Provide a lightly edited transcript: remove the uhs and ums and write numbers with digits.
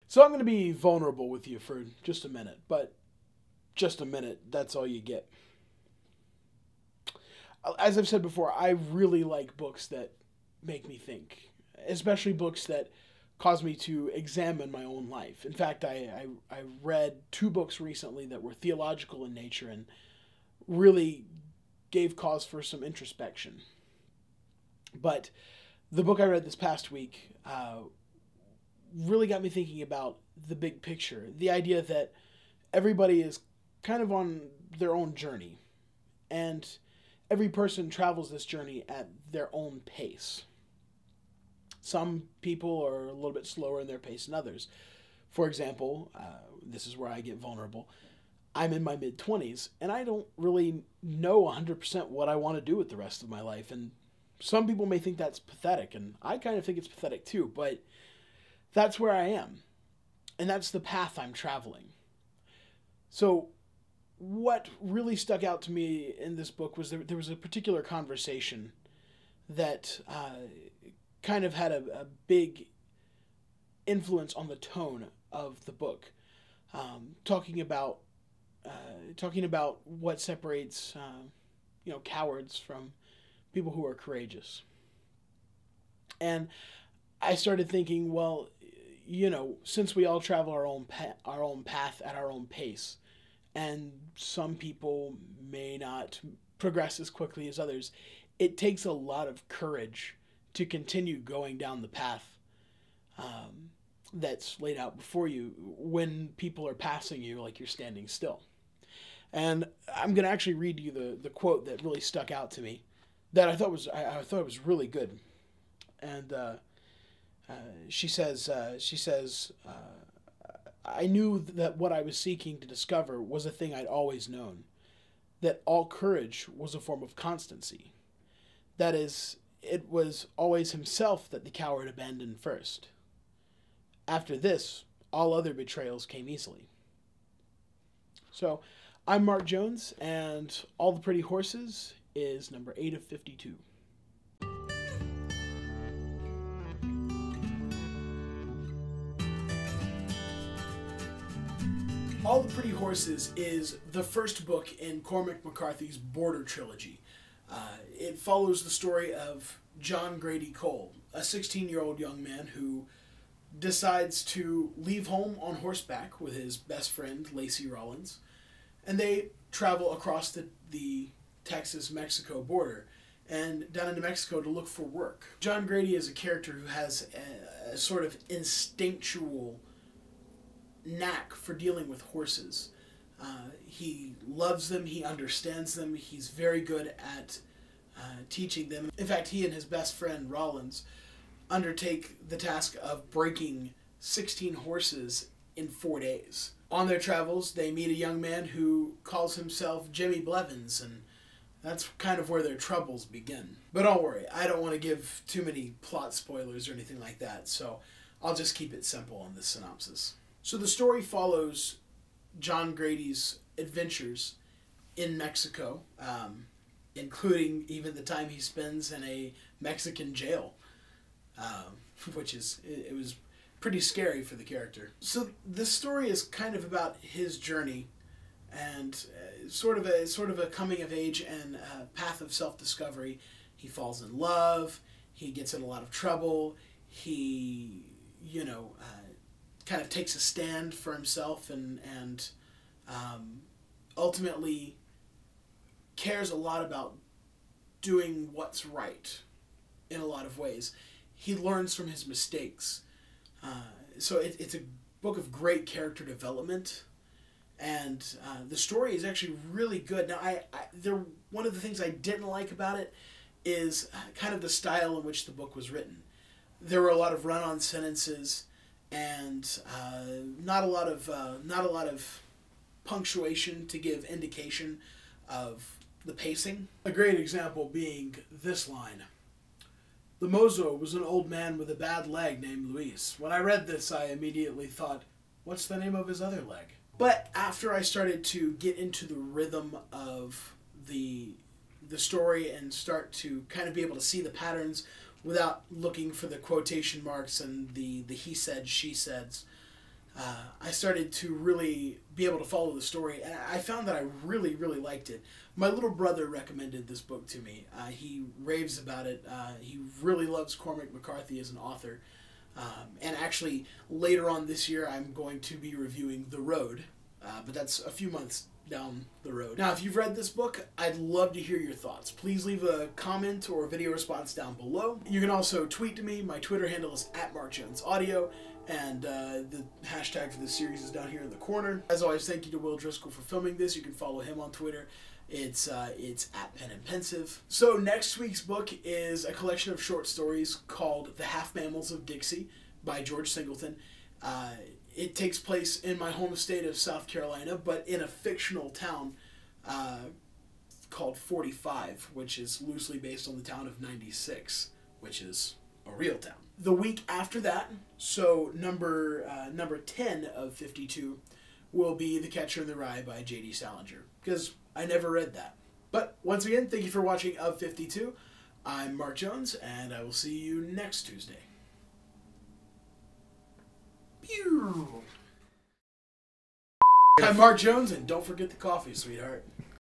So I'm going to be vulnerable with you for just a minute, but just a minute, that's all you get. As I've said before, I really like books that make me think, especially books that cause me to examine my own life. In fact, I read two books recently that were theological in nature and really gave cause for some introspection. But the book I read this past week really got me thinking about the big picture. The idea that everybody is kind of on their own journey. And every person travels this journey at their own pace. Some people are a little bit slower in their pace than others. For example, this is where I get vulnerable. I'm in my mid-20s, and I don't really know 100% what I want to do with the rest of my life. And some people may think that's pathetic, and I kind of think it's pathetic too, but that's where I am. And that's the path I'm traveling. So what really stuck out to me in this book was there was a particular conversation that kind of had a big influence on the tone of the book, talking about what separates cowards from people who are courageous. And I started thinking, well, since we all travel our own path at our own pace, and some people may not progress as quickly as others, it takes a lot of courage to continue going down the path that's laid out before you when people are passing you like you're standing still. And I'm going to actually read you the quote that really stuck out to me, that I thought was really good. And she says, I knew that what I was seeking to discover was a thing I'd always known, that all courage was a form of constancy. That is, it was always himself that the coward abandoned first. After this, all other betrayals came easily. So, I'm Mark Jones, and All the Pretty Horses is number 8 of 52. All the Pretty Horses is the first book in Cormac McCarthy's Border trilogy. It follows the story of John Grady Cole, a 16-year-old young man who decides to leave home on horseback with his best friend, Lacey Rollins, and they travel across the Texas-Mexico border and down into Mexico to look for work. John Grady is a character who has a sort of instinctual knack for dealing with horses. He loves them, he understands them, he's very good at teaching them. In fact, he and his best friend, Rollins, undertake the task of breaking 16 horses in 4 days. On their travels, they meet a young man who calls himself Jimmy Blevins, and that's kind of where their troubles begin. But don't worry, I don't want to give too many plot spoilers or anything like that, so I'll just keep it simple on this synopsis. So the story follows John Grady's adventures in Mexico, including even the time he spends in a Mexican jail, which it was pretty scary for the character. So this story is kind of about his journey and sort of a coming of age and a path of self-discovery. He falls in love, he gets in a lot of trouble, he kind of takes a stand for himself and ultimately cares a lot about doing what's right in a lot of ways. He learns from his mistakes. So it's a book of great character development, and the story is actually really good. Now, one of the things I didn't like about it is kind of the style in which the book was written. There were a lot of run-on sentences and not a lot of punctuation to give indication of the pacing. A great example being this line: "The mozo was an old man with a bad leg named Luis. When I read this, I immediately thought, what's the name of his other leg?" But after I started to get into the rhythm of the story and start to kind of be able to see the patterns without looking for the quotation marks and the he said, she said, I started to really be able to follow the story, and I found that I really, really liked it. My little brother recommended this book to me. He raves about it. He really loves Cormac McCarthy as an author. And actually, later on this year, I'm going to be reviewing The Road, but that's a few months down the road. Now, if you've read this book, I'd love to hear your thoughts. Please leave a comment or a video response down below. You can also tweet to me. My Twitter handle is @MarkJonesAudio, and the hashtag for this series is down here in the corner. As always, thank you to Will Driskill for filming this. You can follow him on Twitter. It's @PenandPensive. So next week's book is a collection of short stories called The Half Mammals of Dixie by George Singleton. It takes place in my home state of South Carolina, but in a fictional town called 45, which is loosely based on the town of 96, which is a real town. The week after that, so number 10 of 52, will be The Catcher in the Rye by J.D. Salinger, because I never read that. But once again, thank you for watching Of 52. I'm Mark Jones, and I will see you next Tuesday. Pew! I'm Mark Jones, and don't forget the coffee, sweetheart.